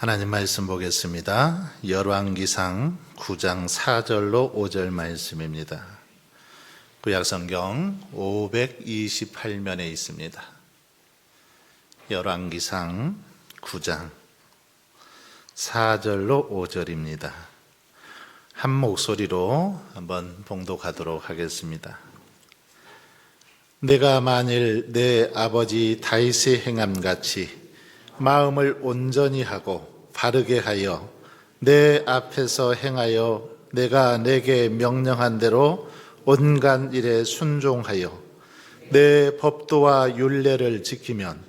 하나님 말씀 보겠습니다. 열왕기상 9장 4절로 5절 말씀입니다. 구약성경 528면에 있습니다. 열왕기상 9장 4절로 5절입니다. 한 목소리로 한번 봉독하도록 하겠습니다. 내가 만일 내 아버지 다윗의 행함같이 마음을 온전히 하고 바르게 하여 내 앞에서 행하여 내가 내게 명령한 대로 온갖 일에 순종하여 내 법도와 율례를 지키면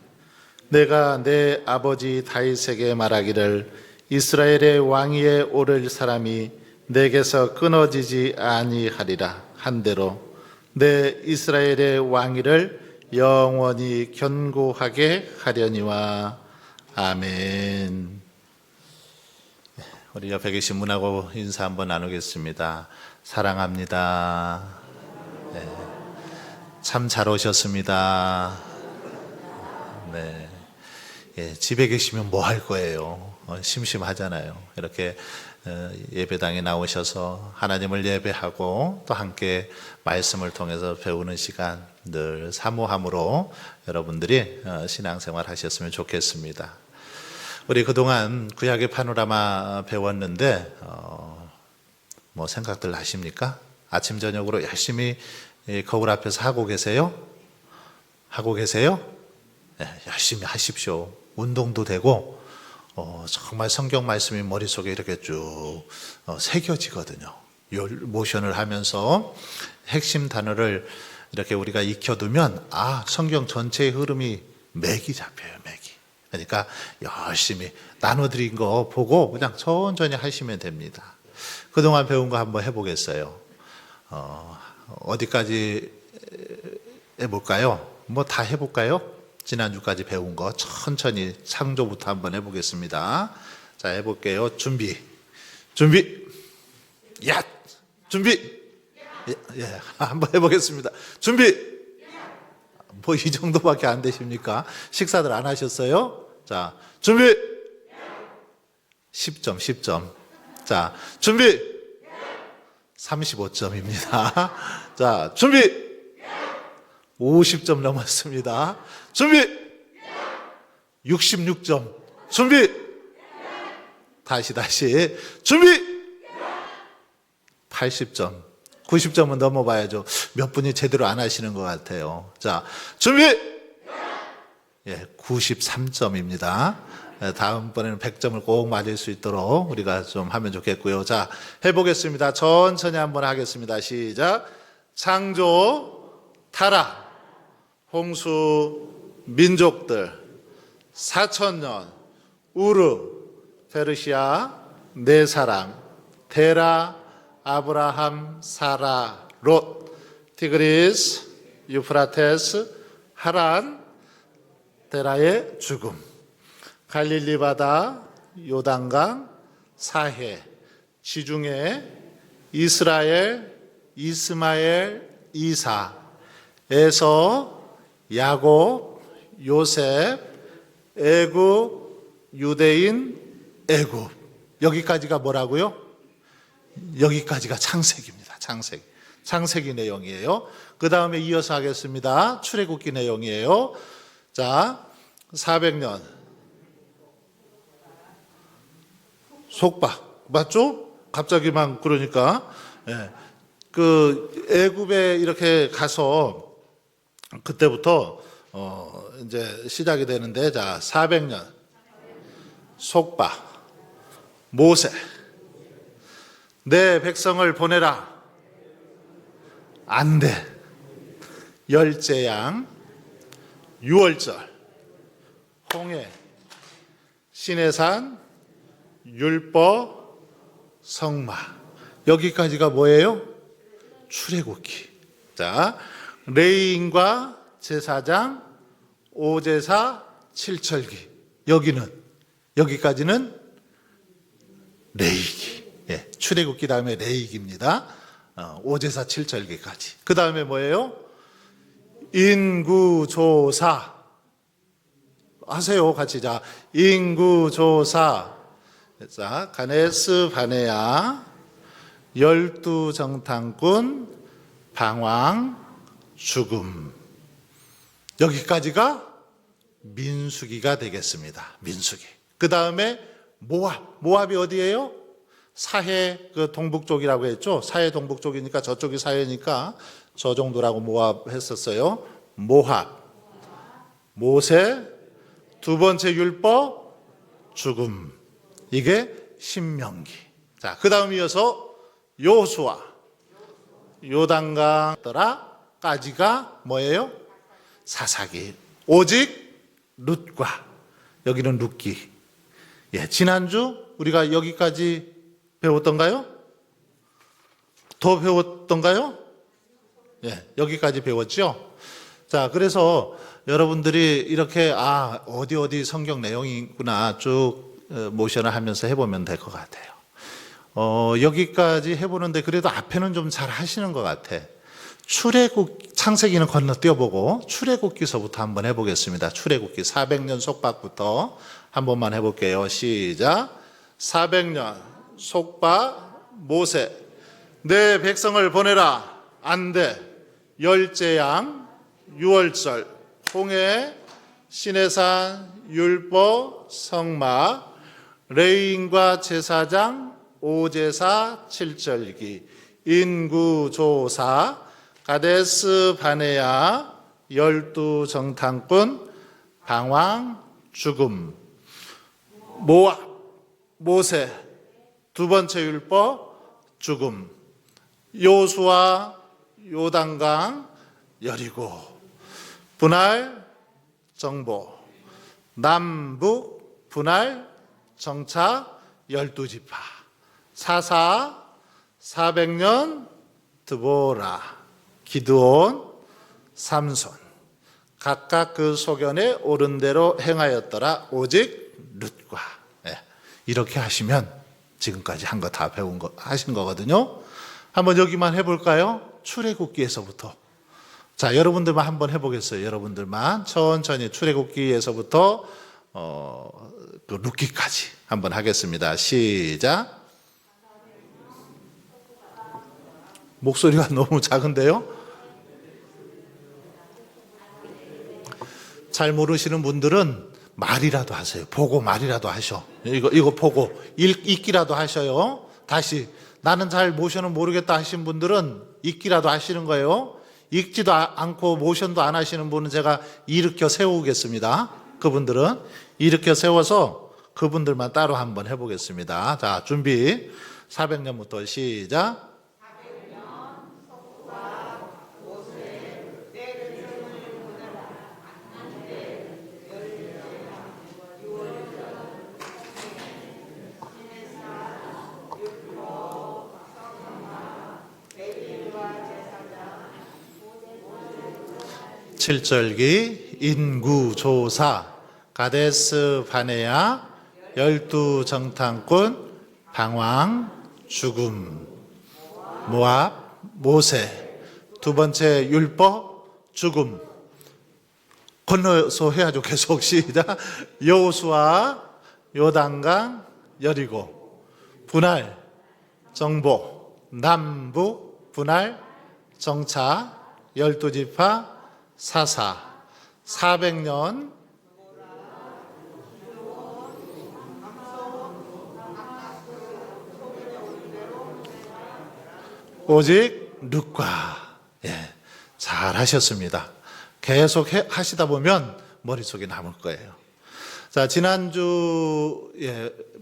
내가 내 아버지 다윗에게 말하기를 이스라엘의 왕위에 오를 사람이 내게서 끊어지지 아니하리라 한대로 내 이스라엘의 왕위를 영원히 견고하게 하려니와. 아멘. 우리 옆에 계신 분하고 인사 한번 나누겠습니다. 사랑합니다. 네. 참 잘 오셨습니다. 네. 예, 집에 계시면 뭐 할 거예요? 심심하잖아요. 이렇게 예배당에 나오셔서 하나님을 예배하고 또 함께 말씀을 통해서 배우는 시간 늘 사모함으로 여러분들이 신앙생활 하셨으면 좋겠습니다. 우리 그동안 구약의 파노라마 배웠는데 뭐 생각들 나십니까? 아침 저녁으로 열심히 거울 앞에서 하고 계세요? 하고 계세요? 네, 열심히 하십시오. 운동도 되고 정말 성경 말씀이 머릿속에 이렇게 쭉 새겨지거든요. 모션을 하면서 핵심 단어를 이렇게 우리가 익혀두면 성경 전체의 흐름이 맥이 잡혀요. 맥이. 그러니까 열심히 나눠드린 거 보고 그냥 천천히 하시면 됩니다. 그동안 배운 거 한번 해보겠어요. 어디까지 해볼까요? 뭐 다 해볼까요? 지난주까지 배운 거 천천히 창조부터 한번 해보겠습니다. 자, 해볼게요. 준비. 야! 준비! 예, 한번 해보겠습니다. 준비! 뭐 이 정도밖에 안 되십니까? 식사들 안 하셨어요? 자, 준비! 10점. 자, 준비! 35점입니다. 자, 준비! 50점 넘었습니다. 준비! 66점. 준비! 다시. 준비! 80점. 90점은 넘어봐야죠. 몇 분이 제대로 안 하시는 것 같아요. 자, 준비! 예, 93점입니다. 다음번에는 100점을 꼭 맞을 수 있도록 우리가 좀 하면 좋겠고요. 자, 해보겠습니다. 천천히 한번 하겠습니다. 시작. 창조, 타락, 홍수, 민족들, 4,000년, 우르, 페르시아, 내 사랑, 테라, 아브라함, 사라, 롯, 티그리스, 유프라테스, 하란, 데라의 죽음, 갈릴리 바다, 요단강, 사해, 지중해, 이스라엘, 이스마엘, 이사, 에서, 야곱, 요셉, 애굽, 유대인, 애굽. 여기까지가 뭐라고요? 여기까지가 창세기입니다. 창세기 내용이에요. 그 다음에 이어서 하겠습니다. 출애굽기 내용이에요. 자, 400년 속박 맞죠? 갑자기만 그러니까 그 애굽에 이렇게 가서 그때부터 이제 시작이 되는데, 자, 400년 속박 모세 내 백성을 보내라. 안 돼. 열제양, 유월절, 홍해, 시내산, 율법, 성막. 여기까지가 뭐예요? 출애굽기. 자, 레위인과 제사장, 오제사, 칠철기. 여기까지는 레위기. 예, 출애굽기 다음에 레위기입니다. 오제사, 칠철기까지. 그 다음에 뭐예요? 인구조사. 하세요, 같이. 자, 인구조사, 자, 가데스 바네아, 열두 정탐꾼, 방황, 죽음. 여기까지가 민수기가 되겠습니다. 민수기. 그 다음에 모압. 모압이 어디예요? 사해 그 동북 쪽이라고 했죠. 사해 동북 쪽이니까 저쪽이 사해니까 저 정도라고 모압 했었어요. 모압. 모세, 두 번째 율법, 죽음. 이게 신명기. 자, 그 다음 이어서 여호수아, 요단강 떠라까지가 뭐예요? 사사기. 오직 룻과, 여기는 룻기. 예, 지난주 우리가 여기까지 배웠던가요? 더 배웠던가요? 예, 여기까지 배웠죠? 자, 그래서 여러분들이 이렇게 어디 성경 내용이구나 쭉 모션을 하면서 해보면 될 것 같아요. 여기까지 해보는데 그래도 앞에는 좀 잘 하시는 것 같아. 창세기는 건너뛰어보고 출애굽기서부터 한번 해보겠습니다. 출애굽기 400년 속박부터 한 번만 해볼게요. 시작. 400년 속박 모세, 내 백성을 보내라. 안 돼. 열제양, 유월절, 홍해, 시내산, 율법, 성막, 레위인과 제사장, 오제사, 칠절기, 인구조사, 가데스 바네아, 열두 정탐꾼, 방황, 죽음, 모압, 모세, 두 번째 율법, 죽음, 여호수아, 요단강, 여리고, 분할, 정보, 남북, 분할, 정착, 열두 지파, 사사, 400년, 드보라, 기드온, 삼손, 각각 그 소견에 옳은 대로 행하였더라. 오직 룻과. 이렇게 하시면 지금까지 한 거 다 하신 거거든요. 한번 여기만 해볼까요? 출애굽기에서부터. 자, 여러분들만 한번 해보겠어요. 여러분들만 천천히 출애굽기에서부터 그 룻기까지 한번 하겠습니다. 시작. 목소리가 너무 작은데요? 잘 모르시는 분들은 말이라도 하세요. 보고 말이라도 하셔. 이거 보고 읽기라도 하셔요. 다시 나는 잘 모션은 모르겠다 하시는 분들은 읽기라도 하시는 거예요. 읽지도 않고 모션도 안 하시는 분은 제가 일으켜 세우겠습니다. 그분들은 일으켜 세워서 그분들만 따로 한번 해보겠습니다. 자, 준비. 400년부터 시작. 7절기, 인구조사, 가데스 바네아, 열두 정탐꾼, 방황, 죽음, 모압, 모세, 두 번째 율법, 죽음. 건너서 해야죠. 계속 시작. 여호수아, 요단강, 여리고, 분할, 정보, 남북, 분할, 정차, 열두 지파, 사사, 400년, 오직 룻과. 예, 잘 하셨습니다. 계속 하시다 보면 머릿속에 남을 거예요. 자, 지난주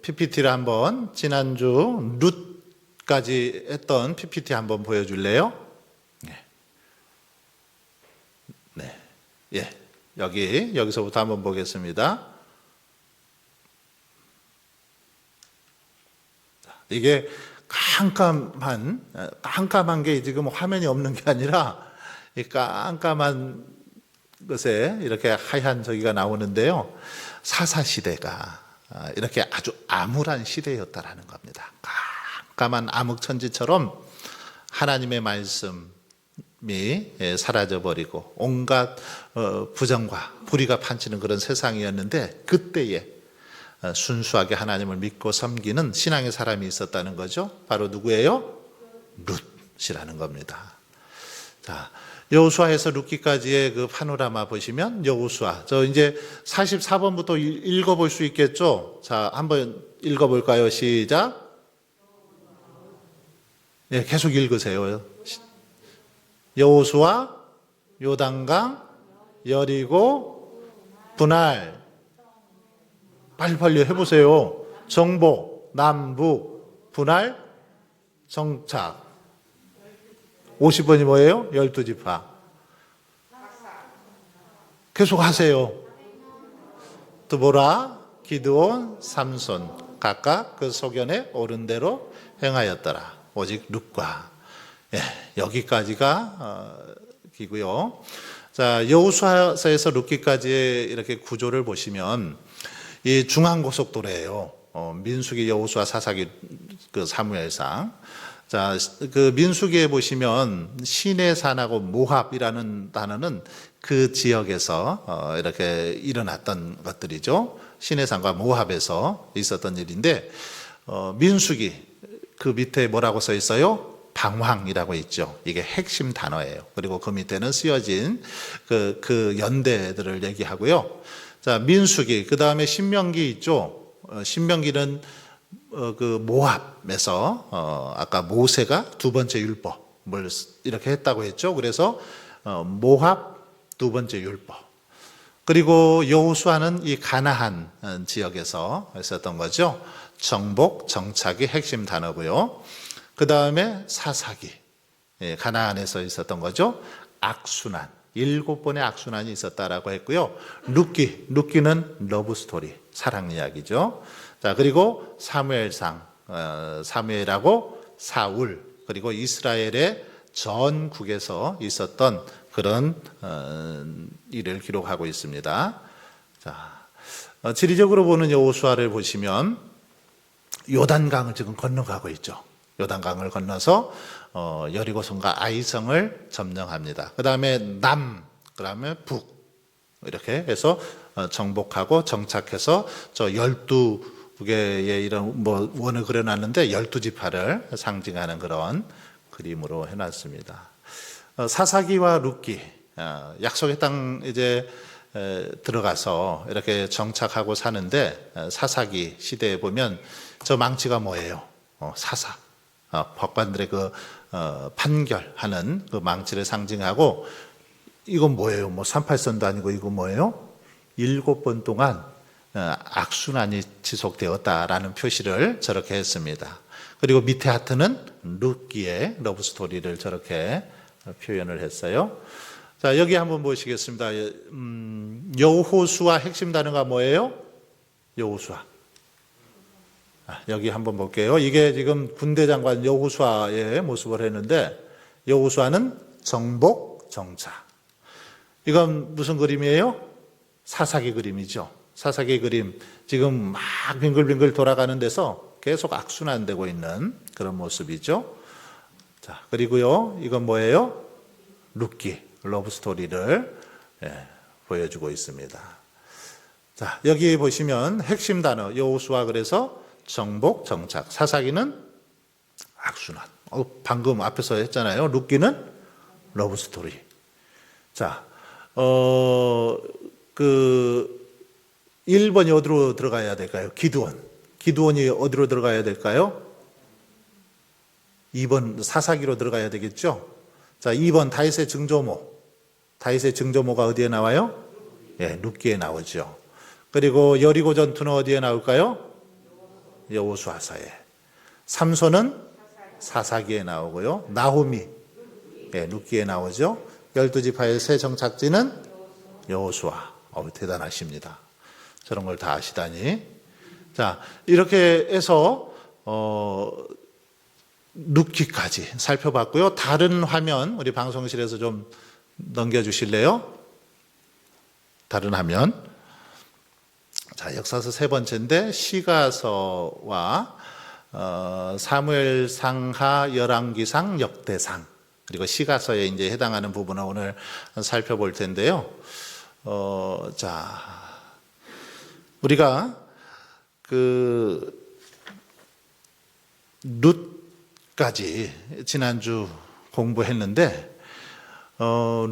PPT를 한번, 지난주 룻까지 했던 PPT 한번 보여줄래요? 네. 여기서부터 한번 보겠습니다. 이게 깜깜한 게 지금 화면이 없는 게 아니라 이 깜깜한 것에 이렇게 하얀 저기가 나오는데요. 사사시대가 이렇게 아주 암울한 시대였다라는 겁니다. 깜깜한 암흑천지처럼 하나님의 말씀이 사라져버리고 온갖 부정과 불의가 판치는 그런 세상이었는데, 그때에 순수하게 하나님을 믿고 섬기는 신앙의 사람이 있었다는 거죠. 바로 누구예요? 룻이라는 겁니다. 자, 여호수아에서 룻기까지의 그 파노라마 보시면 여호수아, 저 이제 44번부터 읽어볼 수 있겠죠? 자, 한번 읽어볼까요? 시작. 네, 계속 읽으세요. 여호수아, 요단강, 여리고, 분할. 빨리빨리 해보세요. 정복, 남북, 분할, 정착. 50번이 뭐예요? 12지파. 계속 하세요. 드보라, 기드온, 삼손. 각각 그 소견에 옳은 대로 행하였더라. 오직 룻과. 예, 여기까지가 기고요. 자, 여호수아서에서 룻기까지의 이렇게 구조를 보시면 이 중앙고속도로예요. 민수기, 여호수아, 사사기, 그 사무엘상. 자, 그 민수기에 보시면 시내산하고 모압이라는 단어는 그 지역에서 이렇게 일어났던 것들이죠. 시내산과 모압에서 있었던 일인데, 민수기 그 밑에 뭐라고 써 있어요? 방황이라고 있죠. 이게 핵심 단어예요. 그리고 그 밑에는 쓰여진 그 연대들을 얘기하고요. 자, 민수기, 그 다음에 신명기 있죠. 신명기는 그 모압에서 아까 모세가 두 번째 율법을 이렇게 했다고 했죠. 그래서 모압 두 번째 율법. 그리고 여호수아는 이 가나안 지역에서 있었던 거죠. 정복, 정착이 핵심 단어고요. 그 다음에 사사기, 가나안에서 있었던 거죠. 악순환, 7번의 악순환이 있었다라고 했고요. 룻기는 러브스토리, 사랑 이야기죠. 자, 그리고 사무엘상, 사무엘하고 사울, 그리고 이스라엘의 전국에서 있었던 그런 일을 기록하고 있습니다. 자, 지리적으로 보는 여호수아를 보시면 요단강을 지금 건너가고 있죠. 요단강을 건너서 여리고성과 아이성을 점령합니다. 그 다음에 그 다음에 북, 이렇게 해서 정복하고 정착해서 저 12개의 이런 뭐 원을 그려놨는데 12지파를 상징하는 그런 그림으로 해놨습니다. 사사기와 룻기, 약속의 땅 이제 들어가서 이렇게 정착하고 사는데, 사사기 시대에 보면 저 망치가 뭐예요? 사사, 법관들의 그 판결하는 그 망치를 상징하고, 이건 뭐예요? 뭐 38선도 아니고 이거 뭐예요? 7번 동안 악순환이 지속되었다라는 표시를 저렇게 했습니다. 그리고 밑에 하트는 룻기의 러브스토리를 저렇게 표현을 했어요. 자, 여기 한번 보시겠습니다. 여호수아 핵심 단어가 뭐예요? 여호수아. 여기 한번 볼게요. 이게 지금 군대 장관 여호수아의 모습을 했는데, 여호수아는 정복, 정착. 이건 무슨 그림이에요? 사사기 그림이죠. 사사기 그림. 지금 막 빙글빙글 돌아가는 데서 계속 악순환되고 있는 그런 모습이죠. 자, 그리고요, 이건 뭐예요? 룻기, 러브스토리를 보여주고 있습니다. 자, 여기 보시면 핵심 단어, 여호수아 그래서 정복, 정착. 사사기는 악순환. 방금 앞에서 했잖아요. 룻기는 러브스토리. 자, 1번이 어디로 들어가야 될까요? 기드온이 어디로 들어가야 될까요? 2번 사사기로 들어가야 되겠죠? 자, 2번 다윗의 증조모. 다윗의 증조모가 어디에 나와요? 예, 룻기에 나오죠. 그리고 여리고 전투는 어디에 나올까요? 여호수아서에. 삼손은 사사기에 나오고요. 나홈이, 예, 룻기에 나오죠. 12지파의 새 정착지는 여호수아. 대단하십니다. 저런 걸 다 아시다니. 자, 이렇게 해서 룻기까지 살펴봤고요. 다른 화면 우리 방송실에서 좀 넘겨주실래요? 다른 화면. 자, 역사서 세 번째인데 시가서와 사무엘상하, 열왕기상, 역대상, 그리고 시가서에 이제 해당하는 부분을 오늘 살펴볼 텐데요. 자, 우리가 그 룻까지 지난주 공부했는데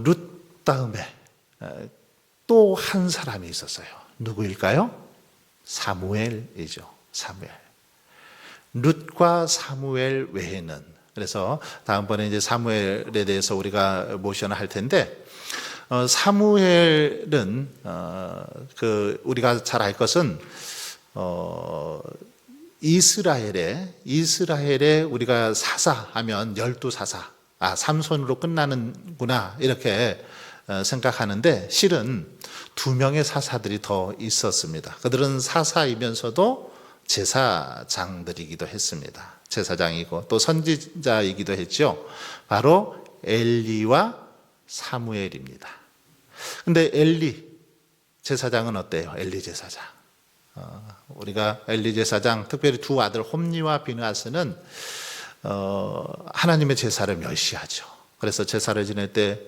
룻 다음에 또 한 사람이 있었어요. 누구일까요? 사무엘이죠. 사무엘. 룻과 사무엘 외에는, 그래서 다음번에 이제 사무엘에 대해서 우리가 모션을 할 텐데, 사무엘은 그 우리가 잘 알 것은 이스라엘에 우리가 사사하면 12사사, 삼손으로 끝나는구나 이렇게 생각하는데, 실은 2명의 사사들이 더 있었습니다. 그들은 사사이면서도 제사장들이기도 했습니다. 제사장이고 또 선지자이기도 했죠. 바로 엘리와 사무엘입니다. 근데 엘리 제사장은 어때요? 엘리 제사장. 우리가 엘리 제사장, 특별히 두 아들 홈니와 비느하스는 하나님의 제사를 멸시하죠. 그래서 제사를 지낼 때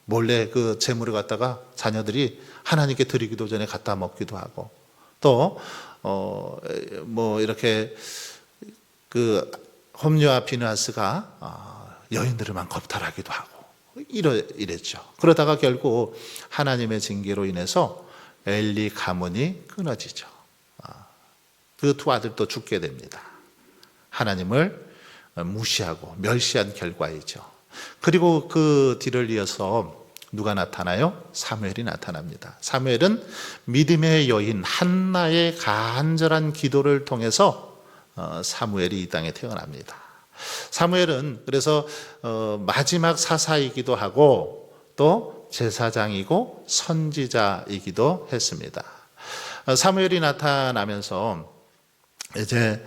몰래 그 제물을 갖다가 자녀들이 하나님께 드리기도 전에 갖다 먹기도 하고, 또 뭐 이렇게 그 홈리와 비느하스가 여인들만 겁탈하기도 하고 이랬죠. 그러다가 결국 하나님의 징계로 인해서 엘리 가문이 끊어지죠. 그 두 아들도 죽게 됩니다. 하나님을 무시하고 멸시한 결과이죠. 그리고 그 뒤를 이어서 누가 나타나요? 사무엘이 나타납니다. 사무엘은 믿음의 여인 한나의 간절한 기도를 통해서 사무엘이 이 땅에 태어납니다. 사무엘은 그래서 마지막 사사이기도 하고 또 제사장이고 선지자이기도 했습니다. 사무엘이 나타나면서 이제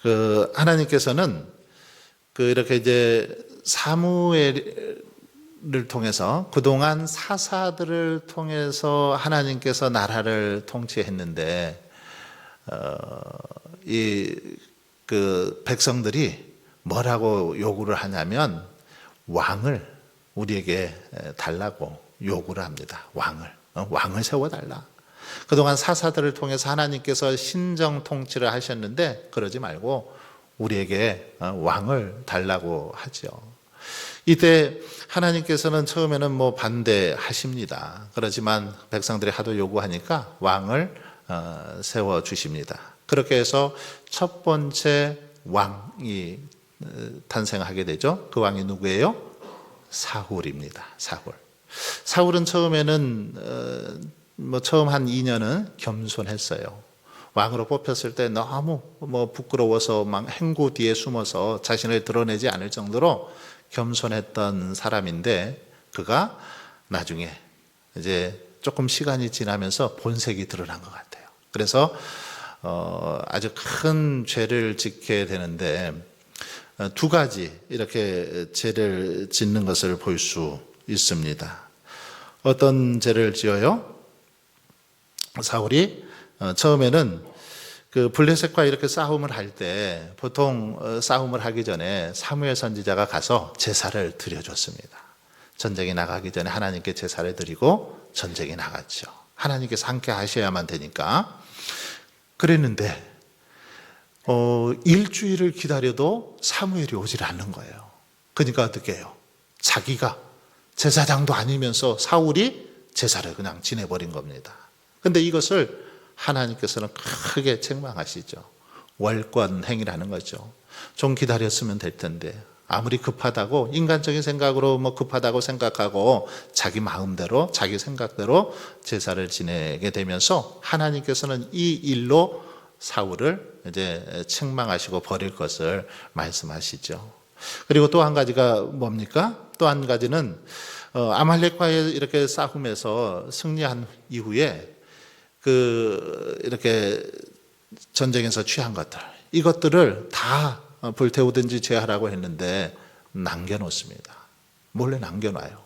그 하나님께서는 그 이렇게 이제 사무엘을 통해서, 그동안 사사들을 통해서 하나님께서 나라를 통치했는데 이 그 백성들이 뭐라고 요구를 하냐면 왕을 우리에게 달라고 요구를 합니다. 왕을 세워달라. 그동안 사사들을 통해서 하나님께서 신정 통치를 하셨는데 그러지 말고 우리에게 왕을 달라고 하죠. 이때 하나님께서는 처음에는 뭐 반대하십니다. 그렇지만 백성들이 하도 요구하니까 왕을 세워주십니다. 그렇게 해서 첫 번째 왕이 탄생하게 되죠. 그 왕이 누구예요? 사울입니다. 사울은 처음에는 처음 한 2년은 겸손했어요. 왕으로 뽑혔을 때 너무 부끄러워서 막 행구 뒤에 숨어서 자신을 드러내지 않을 정도로 겸손했던 사람인데, 그가 나중에 이제 조금 시간이 지나면서 본색이 드러난 것 같아요. 그래서 아주 큰 죄를 짓게 되는데, 두 가지 이렇게 죄를 짓는 것을 볼 수 있습니다. 어떤 죄를 지어요? 사울이 처음에는 그 블레셋과 이렇게 싸움을 할 때 보통 싸움을 하기 전에 사무엘 선지자가 가서 제사를 드려줬습니다. 전쟁에 나가기 전에 하나님께 제사를 드리고 전쟁에 나갔죠. 하나님께서 함께 하셔야만 되니까. 그랬는데 일주일을 기다려도 사무엘이 오질 않는 거예요. 그러니까 어떻게 해요? 자기가 제사장도 아니면서 사울이 제사를 그냥 지내버린 겁니다. 근데 이것을 하나님께서는 크게 책망하시죠. 월권 행위라는 거죠. 좀 기다렸으면 될 텐데, 아무리 급하다고, 인간적인 생각으로 급하다고 생각하고 자기 마음대로 자기 생각대로 제사를 지내게 되면서 하나님께서는 이 일로 사울을 이제 책망하시고 버릴 것을 말씀하시죠. 그리고 또 한 가지가 뭡니까? 또 한 가지는 아말렉과의 이렇게 싸움에서 승리한 이후에 이렇게 전쟁에서 취한 것들, 이것들을 다 불태우든지 제하라고 했는데 남겨놓습니다. 몰래 남겨놔요.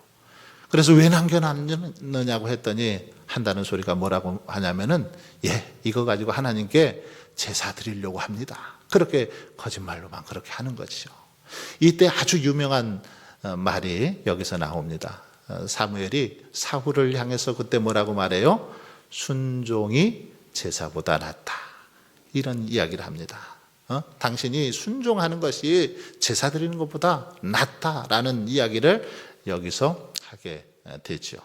그래서 왜 남겨놨느냐고 했더니 한다는 소리가 뭐라고 하냐면은, 이거 가지고 하나님께 제사 드리려고 합니다. 그렇게 거짓말로만 그렇게 하는 것이죠. 이때 아주 유명한 말이 여기서 나옵니다. 사무엘이 사울을 향해서 그때 뭐라고 말해요? 순종이 제사보다 낫다. 이런 이야기를 합니다. 당신이 순종하는 것이 제사 드리는 것보다 낫다라는 이야기를 여기서 하게 되죠.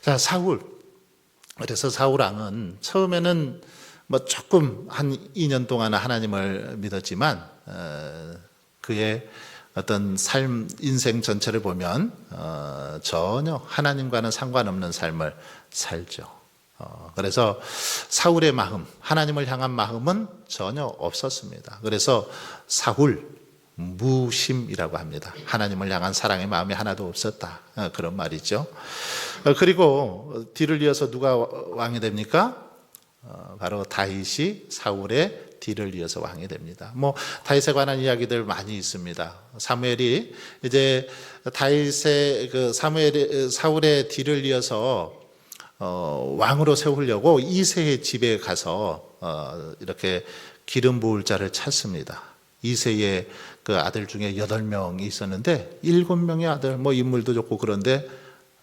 자, 사울. 그래서 사울 왕은 처음에는 뭐 조금 한 2년 동안 하나님을 믿었지만 그의 어떤 삶, 인생 전체를 보면 전혀 하나님과는 상관없는 삶을 살죠. 그래서 사울의 마음, 하나님을 향한 마음은 전혀 없었습니다. 그래서 사울 무심이라고 합니다. 하나님을 향한 사랑의 마음이 하나도 없었다. 그런 말이죠. 그리고 뒤를 이어서 누가 왕이 됩니까? 바로 다윗이 사울의 뒤를 이어서 왕이 됩니다. 뭐 다윗에 관한 이야기들 많이 있습니다. 사무엘이 이제 다윗의 사울의 뒤를 이어서 왕으로 세우려고 이새의 집에 가서 이렇게 기름 부을 자를 찾습니다. 이새의 그 아들 중에 8명이 있었는데 7명의 아들, 뭐 인물도 좋고 그런데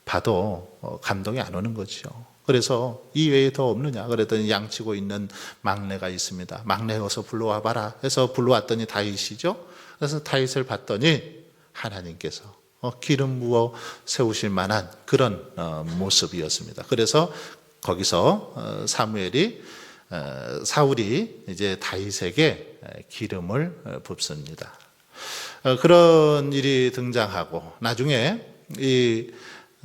봐도 감동이 안 오는 거죠. 그래서 이 외에 더 없느냐 그랬더니 양치고 있는 막내가 있습니다. 막내 어서 불러와 봐라 해서 불러왔더니 다윗이죠. 그래서 다윗을 봤더니 하나님께서 기름 부어 세우실 만한 그런 모습이었습니다. 그래서 거기서 사울이 이제 다윗에게 기름을 붓습니다. 그런 일이 등장하고 나중에 이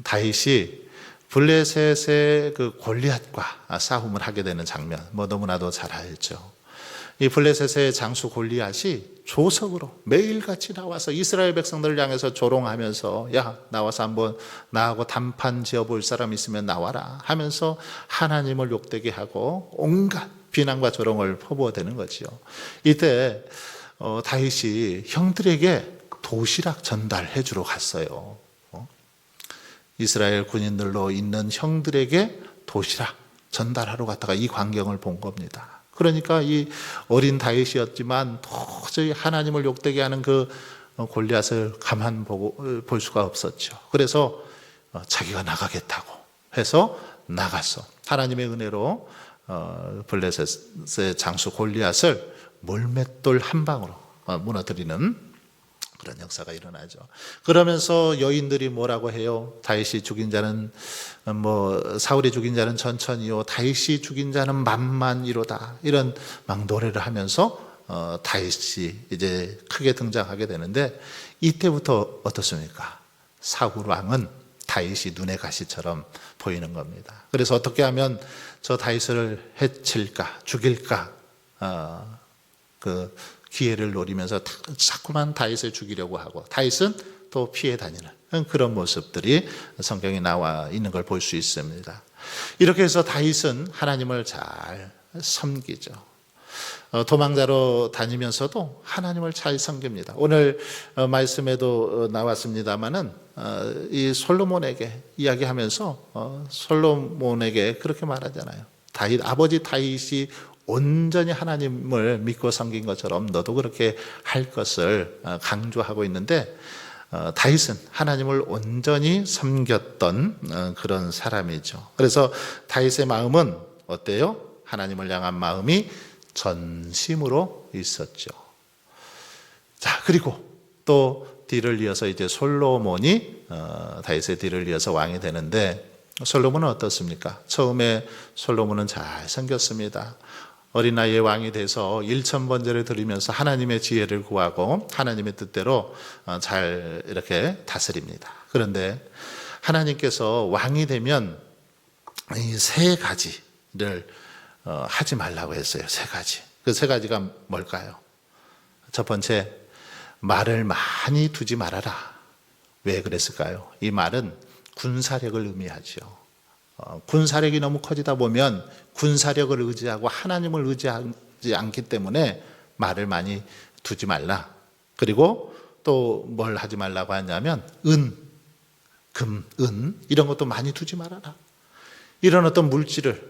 다윗이 블레셋의 그 골리앗과 싸움을 하게 되는 장면, 뭐 너무나도 잘 알죠. 이 블레셋의 장수 골리앗이 조석으로 매일같이 나와서 이스라엘 백성들을 향해서 조롱하면서 야 나와서 한번 나하고 단판 지어볼 사람 있으면 나와라 하면서 하나님을 욕되게 하고 온갖 비난과 조롱을 퍼부어대는 거죠. 이때 다윗이 형들에게 도시락 전달해 주러 갔어요. 이스라엘 군인들로 있는 형들에게 도시락 전달하러 갔다가 이 광경을 본 겁니다. 그러니까 이 어린 다윗이었지만 도저히 하나님을 욕되게 하는 그 골리앗을 가만 볼 수가 없었죠. 그래서 자기가 나가겠다고 해서 나갔어. 하나님의 은혜로 블레셋의 장수 골리앗을 몰맷돌 한 방으로 무너뜨리는 그런 역사가 일어나죠. 그러면서 여인들이 뭐라고 해요? 다윗이 죽인 자는 사울이 죽인 자는 천천히요, 다윗이 죽인 자는 만만이로다. 이런 막 노래를 하면서 다윗이 이제 크게 등장하게 되는데 이때부터 어떻습니까? 사울 왕은 다윗이 눈의 가시처럼 보이는 겁니다. 그래서 어떻게 하면 저 다윗을 해칠까, 죽일까, 그 기회를 노리면서 자꾸만 다윗을 죽이려고 하고 다윗은 또 피해 다니는 그런 모습들이 성경에 나와 있는 걸 볼 수 있습니다. 이렇게 해서 다윗은 하나님을 잘 섬기죠. 도망자로 다니면서도 하나님을 잘 섬깁니다. 오늘 말씀에도 나왔습니다마는 이 솔로몬에게 이야기하면서 솔로몬에게 그렇게 말하잖아요. 아버지 다윗이 온전히 하나님을 믿고 섬긴 것처럼 너도 그렇게 할 것을 강조하고 있는데 다윗은 하나님을 온전히 섬겼던 그런 사람이죠. 그래서 다윗의 마음은 어때요? 하나님을 향한 마음이 전심으로 있었죠. 자, 그리고 또 뒤를 이어서 이제 솔로몬이 다윗의 뒤를 이어서 왕이 되는데 솔로몬은 어떻습니까? 처음에 솔로몬은 잘 섬겼습니다. 어린 나이에 왕이 돼서 1000번제를 드리면서 하나님의 지혜를 구하고 하나님의 뜻대로 잘 이렇게 다스립니다. 그런데 하나님께서 왕이 되면 이 3가지를 하지 말라고 했어요. 3가지. 그 3가지가 뭘까요? 첫 번째, 말을 많이 두지 말아라. 왜 그랬을까요? 이 말은 군사력을 의미하죠. 군사력이 너무 커지다 보면 군사력을 의지하고 하나님을 의지하지 않기 때문에 말을 많이 두지 말라. 그리고 또 뭘 하지 말라고 하냐면 금, 은 이런 것도 많이 두지 말아라. 이런 어떤 물질을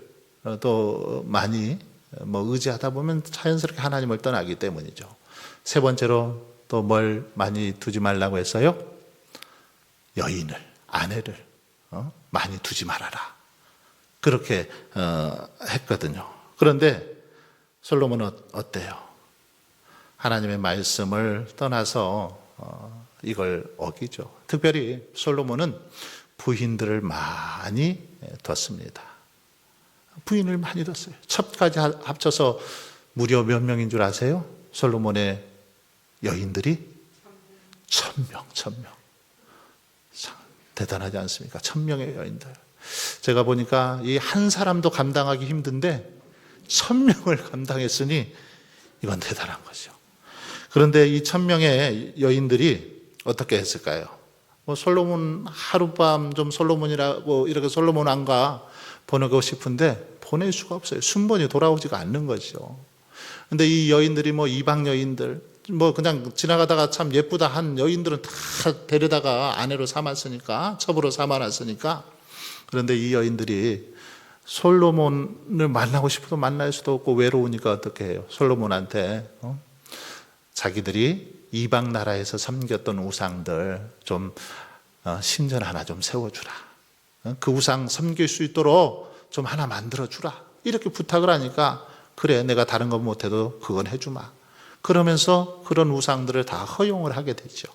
또 많이 의지하다 보면 자연스럽게 하나님을 떠나기 때문이죠. 3번째로 또 뭘 많이 두지 말라고 했어요? 여인을, 아내를 많이 두지 말아라. 그렇게 했거든요. 그런데 솔로몬은 어때요? 하나님의 말씀을 떠나서 이걸 어기죠. 특별히 솔로몬은 부인들을 많이 뒀습니다. 부인을 많이 뒀어요. 첩까지 합쳐서 무려 몇 명인 줄 아세요? 솔로몬의 여인들이 1000명. 참 대단하지 않습니까? 1000명의 여인들. 제가 보니까 이 한 사람도 감당하기 힘든데 1000명을 감당했으니 이건 대단한 거죠. 그런데 이 1000명의 여인들이 어떻게 했을까요? 솔로몬 하룻밤 좀 솔로몬이라고 이렇게 솔로몬 왕가 보내고 싶은데 보낼 수가 없어요. 순번이 돌아오지가 않는 거죠. 근데 이 여인들이 이방 여인들 그냥 지나가다가 참 예쁘다 한 여인들은 다 데려다가 아내로 삼았으니까, 첩으로 삼아놨으니까. 그런데 이 여인들이 솔로몬을 만나고 싶어도 만날 수도 없고 외로우니까 어떻게 해요? 솔로몬한테 자기들이 이방 나라에서 섬겼던 우상들 좀 신전 하나 좀 세워주라. 그 우상 섬길 수 있도록 좀 하나 만들어주라. 이렇게 부탁을 하니까 그래, 내가 다른 건 못해도 그건 해주마. 그러면서 그런 우상들을 다 허용을 하게 되죠.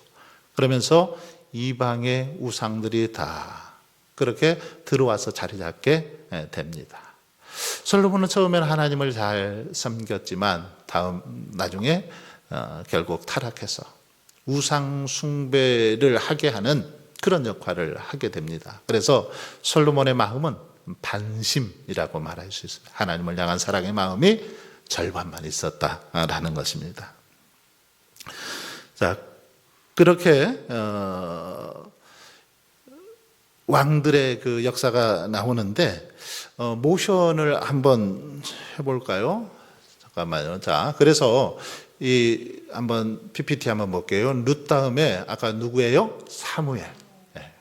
그러면서 이방의 우상들이 다 그렇게 들어와서 자리 잡게 됩니다. 솔로몬은 처음에는 하나님을 잘 섬겼지만 나중에 결국 타락해서 우상 숭배를 하게 하는 그런 역할을 하게 됩니다. 그래서 솔로몬의 마음은 반심이라고 말할 수 있습니다. 하나님을 향한 사랑의 마음이 절반만 있었다라는 것입니다. 자, 그렇게 왕들의 그 역사가 나오는데 모션을 한번 해볼까요? 잠깐만요. 자, 그래서 한번 PPT 한번 볼게요. 룻 다음에 아까 누구예요? 사무엘.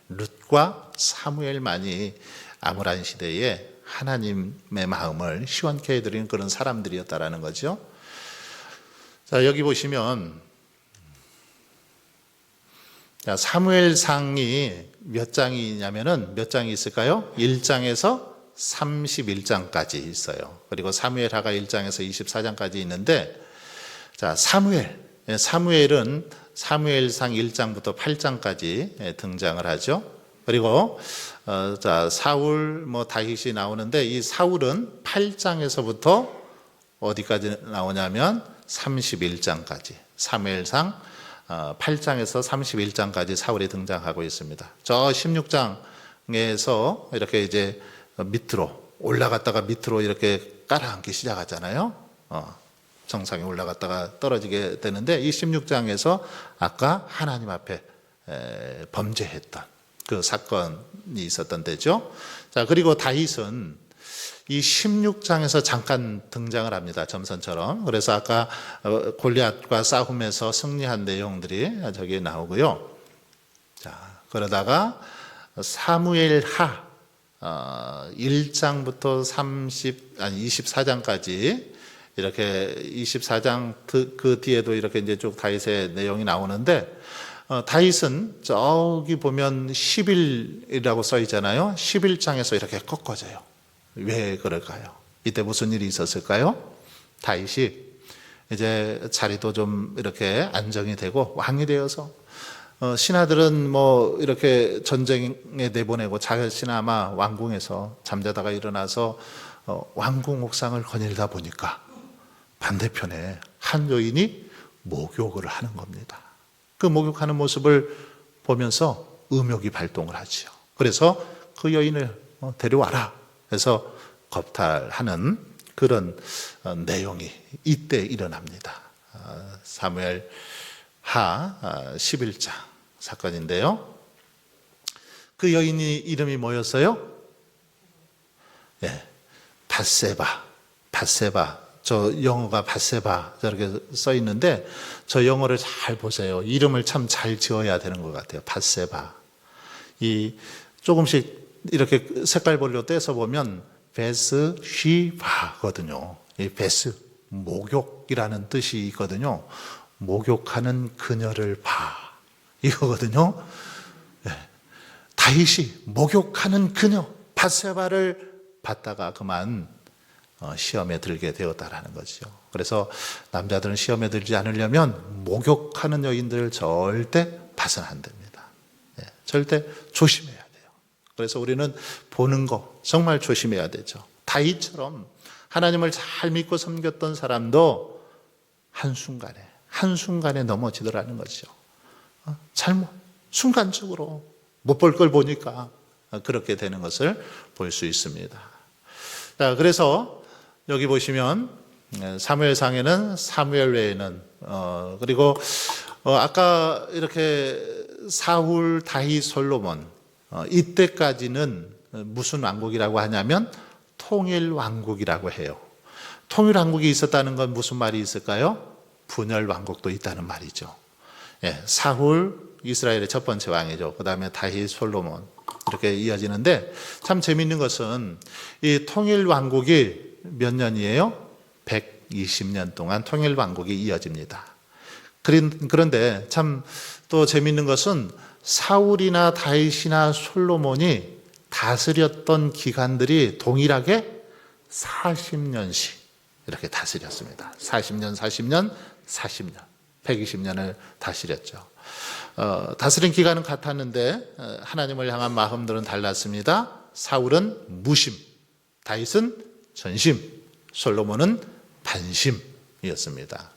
룻과 사무엘만이 암울한 시대에 하나님의 마음을 시원케 해드리는 그런 사람들이었다라는 거죠. 자, 여기 보시면 사무엘상이 몇 장이 있냐면은 몇 장이 있을까요? 1장에서 31장까지 있어요. 그리고 사무엘하가 1장에서 24장까지 있는데, 자, 사무엘은 사무엘상 1장부터 8장까지 등장을 하죠. 그리고 자, 사울 다윗이 나오는데, 이 사울은 8장에서부터 어디까지 나오냐면 31장까지, 사무엘상 8장에서 31장까지 사울이 등장하고 있습니다. 저 16장에서 이렇게 이제 밑으로 올라갔다가 밑으로 이렇게 깔아앉기 시작하잖아요. 정상에 올라갔다가 떨어지게 되는데, 이 16장에서 아까 하나님 앞에 범죄했던 그 사건이 있었던 데죠. 자, 그리고 다윗은 이 16장에서 잠깐 등장을 합니다. 점선처럼. 그래서 아까 골리앗과 싸움에서 승리한 내용들이 저기 나오고요. 자, 그러다가 사무엘하 1장부터 24장까지 이렇게 24장 그 뒤에도 이렇게 이제 쭉 다윗의 내용이 나오는데, 다윗은 저기 보면 10일이라고 써 있잖아요. 11장에서 이렇게 꺾어져요. 왜 그럴까요? 이때 무슨 일이 있었을까요? 다윗이 이제 자리도 좀 이렇게 안정이 되고 왕이 되어서 신하들은 이렇게 전쟁에 내보내고 자신은 아마 왕궁에서 잠자다가 일어나서 왕궁 옥상을 거닐다 보니까 반대편에 한 여인이 목욕을 하는 겁니다. 그 목욕하는 모습을 보면서 음욕이 발동을 하죠. 그래서 그 여인을 데려와라 해서 겁탈하는 그런 내용이 이때 일어납니다. 사무엘 하 11장 사건인데요. 그 여인이 이름이 뭐였어요? 밧세바. 저 영어가 밧세바 저렇게 써 있는데, 저 영어를 잘 보세요. 이름을 참 잘 지어야 되는 것 같아요. 밧세바. 이 조금씩 이렇게 색깔별로 떼서 보면 베스 쉬바거든요. 이 베스 목욕이라는 뜻이 있거든요. 목욕하는 그녀를 봐, 이거거든요. 다윗이 목욕하는 그녀 밧세바를 봤다가 그만 시험에 들게 되었다라는 거죠. 그래서 남자들은 시험에 들지 않으려면 목욕하는 여인들을 절대 봐서는 안 됩니다. 절대 조심해야 돼요. 그래서 우리는 보는 거 정말 조심해야 되죠. 다윗처럼 하나님을 잘 믿고 섬겼던 사람도 한순간에 넘어지더라는 거죠. 잘못, 순간적으로 못 볼 걸 보니까 그렇게 되는 것을 볼 수 있습니다. 자, 그래서 여기 보시면 사무엘상에는 사무엘 외에는 그리고 아까 이렇게 사울, 다윗, 솔로몬 이때까지는 무슨 왕국이라고 하냐면 통일 왕국이라고 해요. 통일 왕국이 있었다는 건 무슨 말이 있을까요? 분열 왕국도 있다는 말이죠. 사울 이스라엘의 첫 번째 왕이죠. 그 다음에 다윗, 솔로몬 이렇게 이어지는데 참 재미있는 것은 이 통일 왕국이 몇 년이에요? 120년 동안 통일 왕국이 이어집니다. 그런데 참 또 재미있는 것은 사울이나 다윗이나 솔로몬이 다스렸던 기간들이 동일하게 40년씩 이렇게 다스렸습니다. 40년, 40년 120년을 다스렸죠. 다스린 기간은 같았는데 하나님을 향한 마음들은 달랐습니다. 사울은 무심, 다윗은 전심, 솔로몬은 반심이었습니다.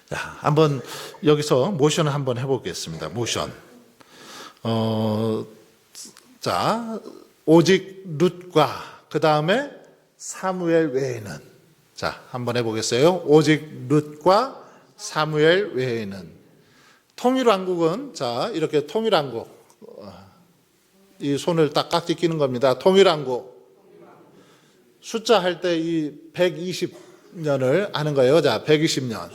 자, 한번 여기서 모션을 한번 해보겠습니다. 모션. 자, 오직 룻과 그 다음에 사무엘 외에는, 자, 한번 해보겠어요. 오직 룻과 사무엘 외에는. 통일왕국은, 자, 이렇게 통일왕국, 이 손을 딱 깍지 끼는 겁니다. 통일왕국. 숫자 할 때 이 120년을 하는 거예요. 자, 120년.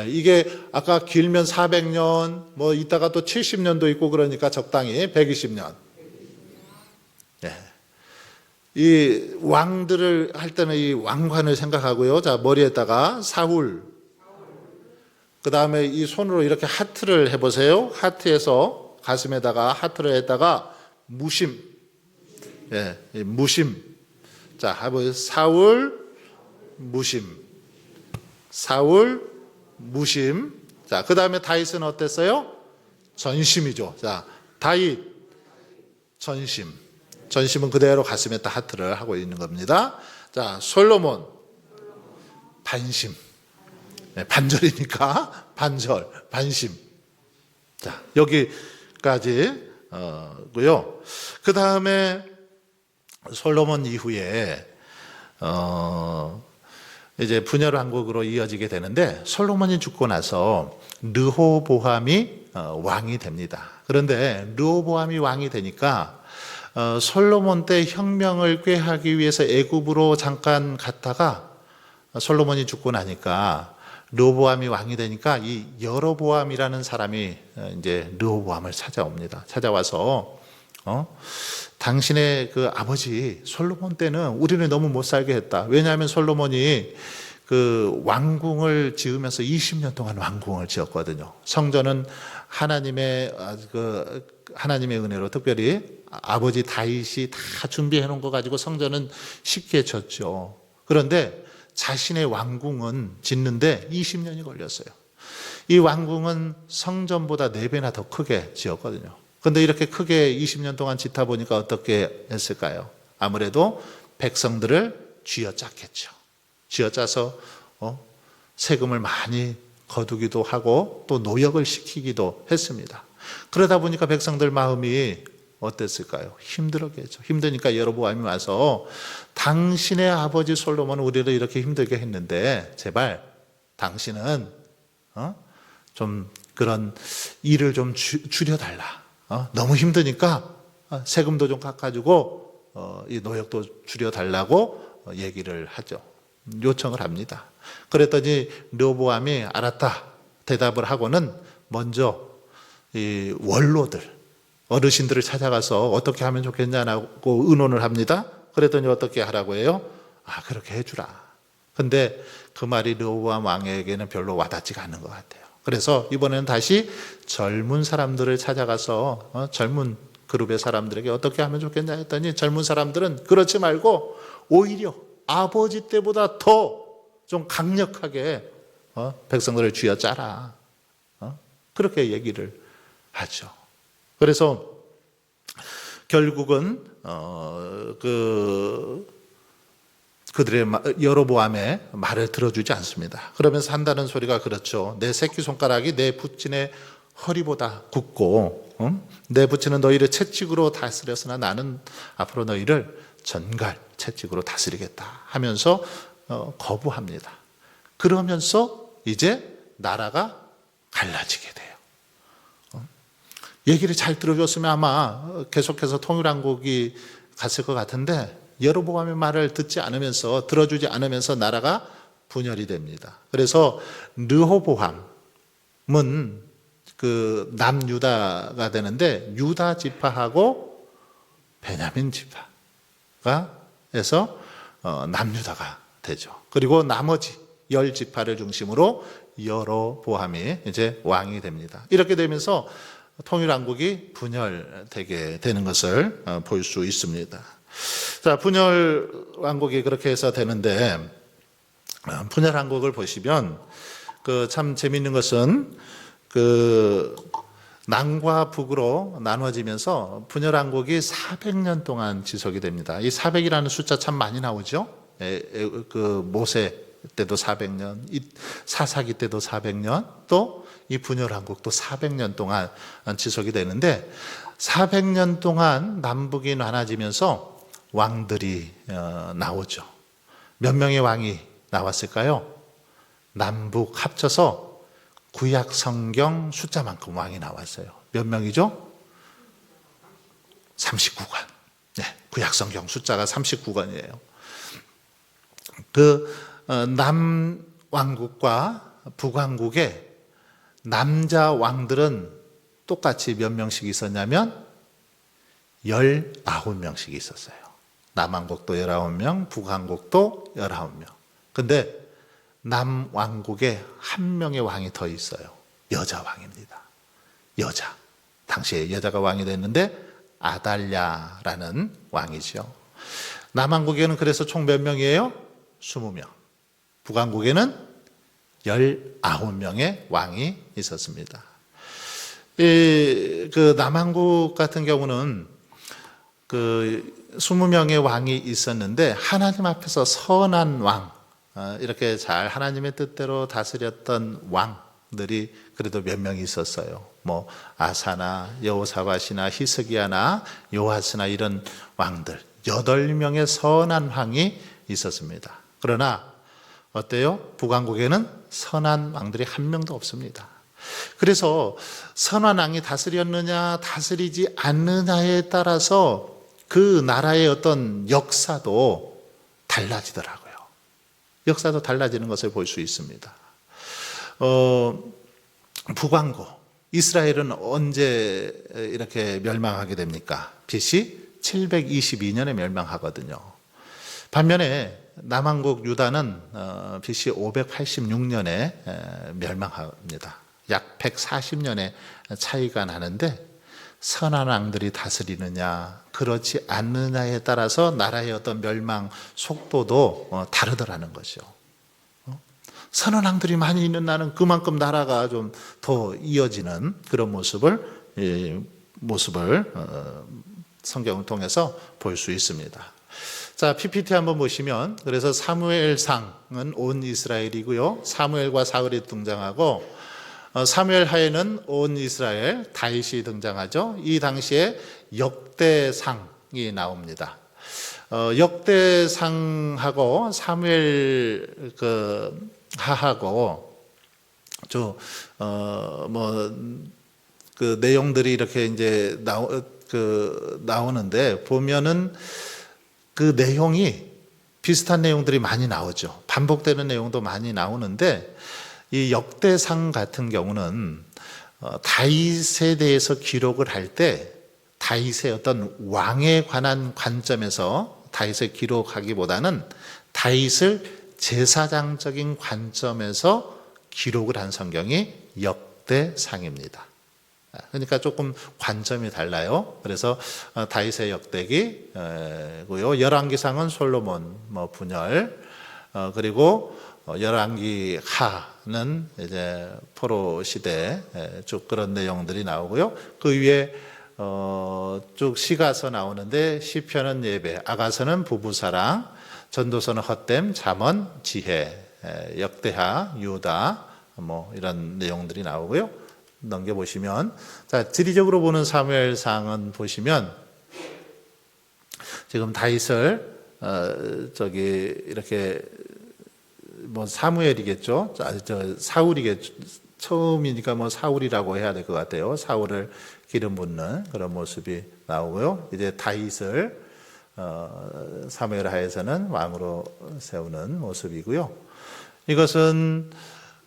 이게 아까 길면 400년, 뭐 이따가 또 70년도 있고 그러니까 적당히 120년. 이 왕들을 할 때는 이 왕관을 생각하고요. 자, 머리에다가 사울. 그 다음에 이 손으로 이렇게 하트를 해보세요. 하트에서 가슴에다가 하트를 했다가 무심. 무심. 자, 해보세요. 사울, 무심. 사울, 무심. 자, 그 다음에 다윗은 어땠어요? 전심이죠. 자, 다윗, 전심. 전심은 그대로 가슴에 딱 하트를 하고 있는 겁니다. 자, 솔로몬, 반심. 반절이니까 반절, 반심. 자, 여기까지 고요. 그 다음에 솔로몬 이후에 이제 분열 왕국으로 이어지게 되는데 솔로몬이 죽고 나서 르호보암이 왕이 됩니다. 그런데 르호보암이 왕이 되니까 솔로몬 때 혁명을 꾀하기 위해서 애굽으로 잠깐 갔다가 솔로몬이 죽고 나니까 르호보암이 왕이 되니까 이 여로보암이라는 사람이 이제 르호보암을 찾아옵니다. 찾아와서 당신의 그 아버지 솔로몬 때는 우리를 너무 못 살게 했다. 왜냐하면 솔로몬이 그 왕궁을 지으면서 20년 동안 왕궁을 지었거든요. 성전은 하나님의 은혜로 특별히 아버지 다윗이 다 준비해 놓은 거 가지고 성전은 쉽게 졌죠. 그런데 자신의 왕궁은 짓는데 20년이 걸렸어요. 이 왕궁은 성전보다 4배나 더 크게 지었거든요. 그런데 이렇게 크게 20년 동안 짓다 보니까 어떻게 했을까요? 아무래도 백성들을 쥐어짰겠죠. 쥐어짜서 세금을 많이 거두기도 하고 또 노역을 시키기도 했습니다. 그러다 보니까 백성들 마음이 어땠을까요? 힘들었겠죠. 힘드니까 여로보암이 와서 당신의 아버지 솔로몬은 우리를 이렇게 힘들게 했는데 제발 당신은 좀 그런 일을 좀 줄여달라. 너무 힘드니까 세금도 좀 깎아주고 이 노역도 줄여달라고 얘기를 하죠. 요청을 합니다. 그랬더니 르호보암이 알았다 대답을 하고는 먼저 이 원로들 어르신들을 찾아가서 어떻게 하면 좋겠냐고 의논을 합니다. 그랬더니 어떻게 하라고 해요? 그렇게 해주라. 근데 그 말이 르호보암 왕에게는 별로 와닿지가 않는 것 같아요. 그래서 이번에는 다시 젊은 사람들을 찾아가서 젊은 그룹의 사람들에게 어떻게 하면 좋겠냐 했더니 젊은 사람들은 그렇지 말고 오히려 아버지 때보다 더 좀 강력하게 백성들을 쥐어짜라. 그렇게 얘기를 하죠. 그래서 결국은 그들의 여로보암의 말을 들어주지 않습니다. 그러면서 한다는 소리가 그렇죠. 내 새끼손가락이 내 부친의 허리보다 굵고 내 부친은 너희를 채찍으로 다스렸으나 나는 앞으로 너희를 전갈 채찍으로 다스리겠다 하면서 거부합니다. 그러면서 이제 나라가 갈라지게 돼요. 얘기를 잘 들어줬으면 아마 계속해서 통일왕국이 갔을 것 같은데 여로보암의 말을 듣지 않으면서 들어주지 않으면서 나라가 분열이 됩니다. 그래서 르호보암은 그 남유다가 되는데 유다 지파하고 베냐민 지파가 해서 남유다가 되죠. 그리고 나머지 10지파를 중심으로 여로보암이 이제 왕이 됩니다. 이렇게 되면서 통일왕국이 분열되게 되는 것을 볼 수 있습니다. 자, 분열왕국이 그렇게 해서 되는데 분열왕국을 보시면 그 참 재미있는 것은 그 남과 북으로 나눠지면서 분열왕국이 400년 동안 지속이 됩니다. 이 400이라는 숫자 참 많이 나오죠. 그 모세 때도 400년, 사사기 때도 400년, 또 이 분열왕국도 400년 동안 지속이 되는데 400년 동안 남북이 나눠지면서 왕들이 나오죠. 몇 명의 왕이 나왔을까요? 남북 합쳐서 구약 성경 숫자만큼 왕이 나왔어요. 몇 명이죠? 39권. 네, 구약 성경 숫자가 39권이에요. 그 남왕국과 북왕국의 남자 왕들은 똑같이 몇 명씩 있었냐면 19명씩 있었어요. 남왕국도 19명, 북왕국도 19명. 근데 남왕국에 한 명의 왕이 더 있어요. 여자 왕입니다. 여자. 당시에 여자가 왕이 됐는데 아달랴라는 왕이죠. 남왕국에는 그래서 총 몇 명이에요? 20명. 북왕국에는 19명의 왕이 있었습니다. 그 남왕국 같은 경우는 그 20명의 왕이 있었는데 하나님 앞에서 선한 왕, 이렇게 잘 하나님의 뜻대로 다스렸던 왕들이 그래도 몇 명이 있었어요. 뭐 아사나 여호사밧이나 히스기야나 요아스나 이런 왕들 8명의 선한 왕이 있었습니다. 그러나 어때요? 북왕국에는 선한 왕들이 한 명도 없습니다. 그래서 선한 왕이 다스렸느냐 다스리지 않느냐에 따라서 그 나라의 어떤 역사도 달라지더라고요. 역사도 달라지는 것을 볼 수 있습니다. 북왕국, 이스라엘은 언제 이렇게 멸망하게 됩니까? BC 722년에 멸망하거든요. 반면에 남왕국 유다는 BC 586년에 멸망합니다. 약 140년의 차이가 나는데 선한 왕들이 다스리느냐 그렇지 않느냐에 따라서 나라의 어떤 멸망 속도도 다르더라는 것이죠. 선한 왕들이 많이 있는 나라는 그만큼 나라가 좀 더 이어지는 그런 모습을 성경을 통해서 볼 수 있습니다. 자, PPT 한번 보시면 그래서 사무엘상은 온 이스라엘이고요. 사무엘과 사울이 등장하고 사무엘 하에는 온 이스라엘 다윗이 등장하죠. 이 당시에 역대상이 나옵니다. 역대상하고 사무엘 하하고 그 내용들이 이렇게 이제 나오는데 보면은 그 내용이 비슷한 내용들이 많이 나오죠. 반복되는 내용도 많이 나오는데 이 역대상 같은 경우는 다윗에 대해서 기록을 할 때 다윗의 어떤 왕에 관한 관점에서 다윗을 기록하기보다는 다윗을 제사장적인 관점에서 기록을 한 성경이 역대상입니다. 그러니까 조금 관점이 달라요. 그래서 다윗의 역대기고요. 열왕기상은 솔로몬 분열, 그리고 열왕기 하는 이제 포로 시대 쭉 그런 내용들이 나오고요. 그 위에 쭉 시가서 나오는데 시편은 예배, 아가서는 부부사랑, 전도서는 헛됨, 잠언, 지혜, 역대하, 유다 이런 내용들이 나오고요. 넘겨보시면, 자, 지리적으로 보는 사무엘상은 보시면 지금 다윗을 이렇게 사무엘이겠죠. 사울이겠죠. 처음이니까 사울이라고 해야 될 것 같아요. 사울을 기름 붓는 그런 모습이 나오고요. 이제 다윗을 사무엘 하에서는 왕으로 세우는 모습이고요. 이것은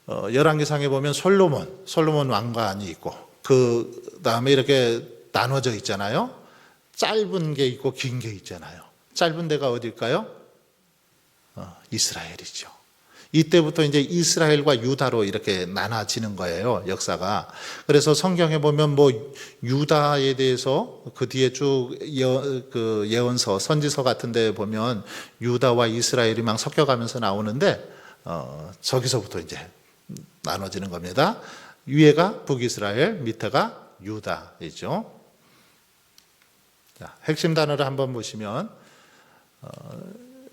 열왕기상에 보면 솔로몬 왕관이 있고 그 다음에 이렇게 나눠져 있잖아요. 짧은 게 있고 긴 게 있잖아요. 짧은 데가 어딜까요? 이스라엘이죠. 이때부터 이제 이스라엘과 유다로 이렇게 나눠지는 거예요, 역사가. 그래서 성경에 보면 유다에 대해서 그 뒤에 쭉 예언서, 선지서 같은 데 보면 유다와 이스라엘이 막 섞여가면서 나오는데, 저기서부터 이제 나눠지는 겁니다. 위에가 북이스라엘, 밑에가 유다이죠. 자, 핵심 단어를 한번 보시면,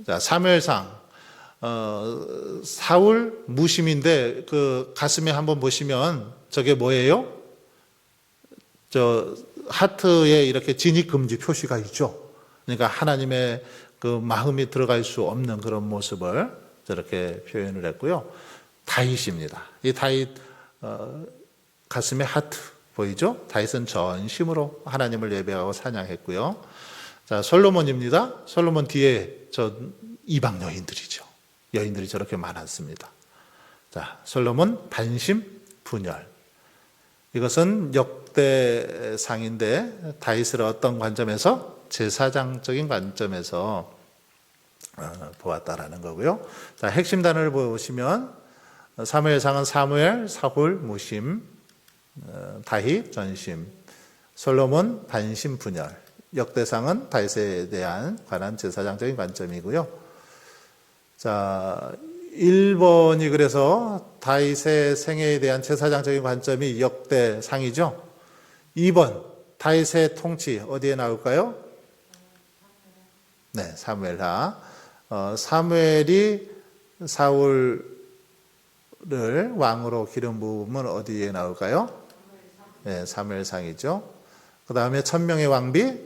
자, 사무엘상. 사울 무심인데 그 가슴에 한번 보시면 저게 뭐예요? 하트에 이렇게 진입 금지 표시가 있죠. 그러니까 하나님의 그 마음이 들어갈 수 없는 그런 모습을 저렇게 표현을 했고요. 다윗입니다. 이 다윗 가슴에 하트 보이죠? 다윗은 전심으로 하나님을 예배하고 사냥했고요. 자, 솔로몬입니다. 솔로몬 뒤에 이방 여인들이죠. 여인들이 저렇게 많았습니다. 자, 솔로몬 반심 분열. 이것은 역대상인데 다윗을 어떤 관점에서 제사장적인 관점에서 보았다라는 거고요. 자, 핵심 단어를 보시면 사무엘상은 사무엘, 사울, 무심, 다윗, 전심, 솔로몬 반심 분열. 역대상은 다윗에 대한 관한 제사장적인 관점이고요. 자, 1번이 그래서 다윗의 생애에 대한 제사장적인 관점이 역대상이죠. 2번 다윗의 통치 어디에 나올까요? 네, 사무엘하. 사무엘이 사울을 왕으로 기름 부으면 어디에 나올까요? 네, 사무엘상이죠. 그 다음에 천명의 왕비,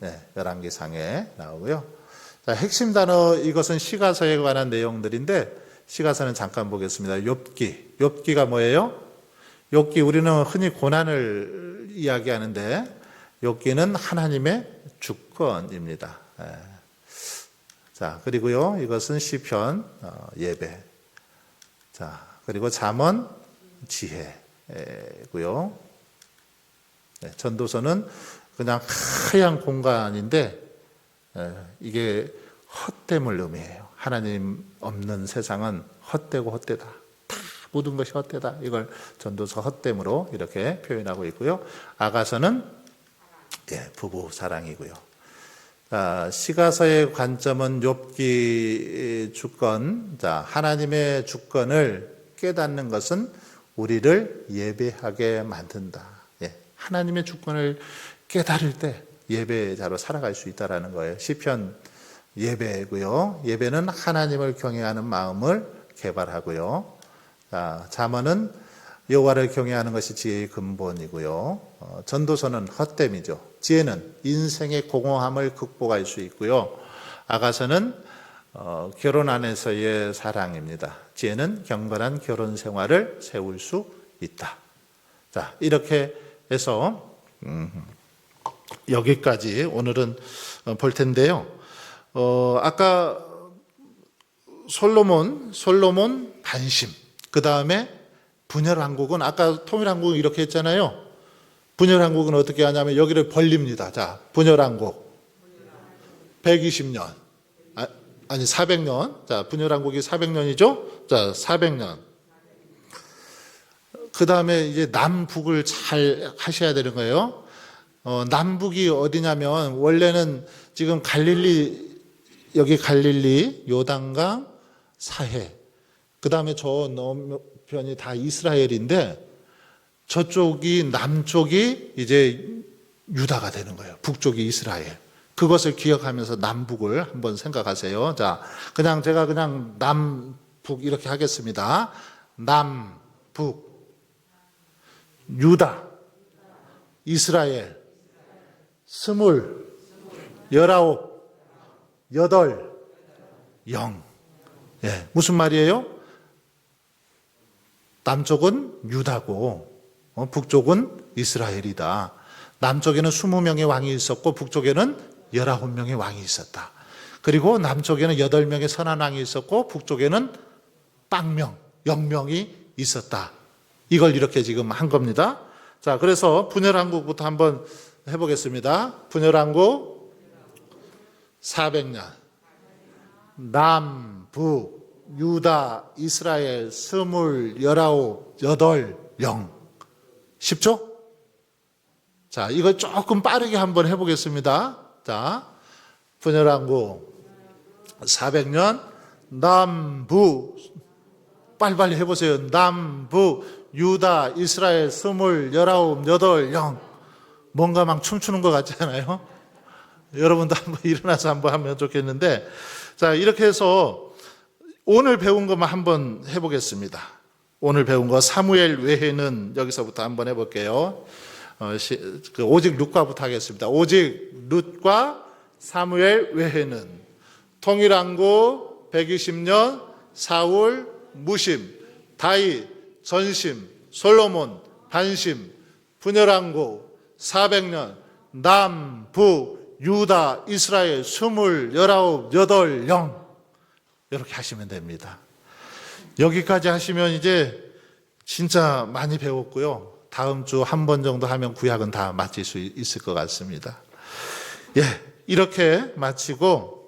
네, 열왕기상에 나오고요. 자, 핵심 단어, 이것은 시가서에 관한 내용들인데 시가서는 잠깐 보겠습니다. 욥기가 뭐예요? 욥기, 우리는 흔히 고난을 이야기하는데 욥기는 하나님의 주권입니다. 자, 그리고요, 이것은 시편, 예배. 자, 그리고 잠언, 지혜고요. 네, 전도서는 그냥 하얀 공간인데 이게 헛됨을 의미해요. 하나님 없는 세상은 헛되고 헛되다. 다 모든 것이 헛되다. 이걸 전도서 헛됨으로 이렇게 표현하고 있고요. 아가서는 부부 사랑이고요. 시가서의 관점은 욥기 주권. 자, 하나님의 주권을 깨닫는 것은 우리를 예배하게 만든다. 하나님의 주권을 깨달을 때 예배자로 살아갈 수 있다는 거예요. 시편 예배고요. 예배는 하나님을 경외하는 마음을 개발하고요. 자, 잠언은 여호와를 경외하는 것이 지혜의 근본이고요. 전도서는 헛됨이죠. 지혜는 인생의 공허함을 극복할 수 있고요. 아가서는 결혼 안에서의 사랑입니다. 지혜는 경건한 결혼 생활을 세울 수 있다. 자, 이렇게 해서 여기까지 오늘은 볼 텐데요. 아까 솔로몬 반심, 그 다음에 분열왕국은 아까 통일왕국은 이렇게 했잖아요. 분열왕국은 어떻게 하냐면 여기를 벌립니다. 자, 분열왕국 120년 아니 400년. 자, 분열왕국이 400년이죠. 자, 400년. 그 다음에 이제 남북을 잘 하셔야 되는 거예요. 남북이 어디냐면 원래는 지금 갈릴리, 여기 갈릴리, 요단강, 사해. 그 다음에 저 너편이 다 이스라엘인데 저쪽이 남쪽이 이제 유다가 되는 거예요. 북쪽이 이스라엘. 그것을 기억하면서 남북을 한번 생각하세요. 자, 제가 그냥 남북 이렇게 하겠습니다. 남북, 유다, 이스라엘, 스물, 19, 8, 0. 예, 무슨 말이에요? 남쪽은 유다고 북쪽은 이스라엘이다. 남쪽에는 20명의 왕이 있었고 북쪽에는 19명의 왕이 있었다. 그리고 남쪽에는 8명의 선한 왕이 있었고 북쪽에는 빵명, 0명이 있었다. 이걸 이렇게 지금 한 겁니다. 자, 그래서 분열왕국부터 한번 해보겠습니다. 분열왕국 400년. 남북, 유다, 이스라엘, 스물, 19, 8, 0. 쉽죠? 자, 이거 조금 빠르게 한번 해보겠습니다. 자, 분열왕국 400년, 남북, 빨리빨리 해보세요. 남북, 유다, 이스라엘, 스물, 19, 8, 0. 뭔가 막 춤추는 것 같지 않아요? 여러분도 한번 일어나서 한번 하면 좋겠는데, 자, 이렇게 해서 오늘 배운 것만 한번 해보겠습니다. 오늘 배운 거 사무엘 외에는 여기서부터 한번 해볼게요. 오직 룻과부터 하겠습니다. 오직 룻과 사무엘 외에는 통일왕국 120년 사울 무심 다윗 전심 솔로몬 반심 분열왕국 400년 남북 유다 이스라엘 스물 19 8 0 이렇게 하시면 됩니다. 여기까지 하시면 이제 진짜 많이 배웠고요. 다음 주 한 번 정도 하면 구약은 다 마칠 수 있을 것 같습니다. 예, 이렇게 마치고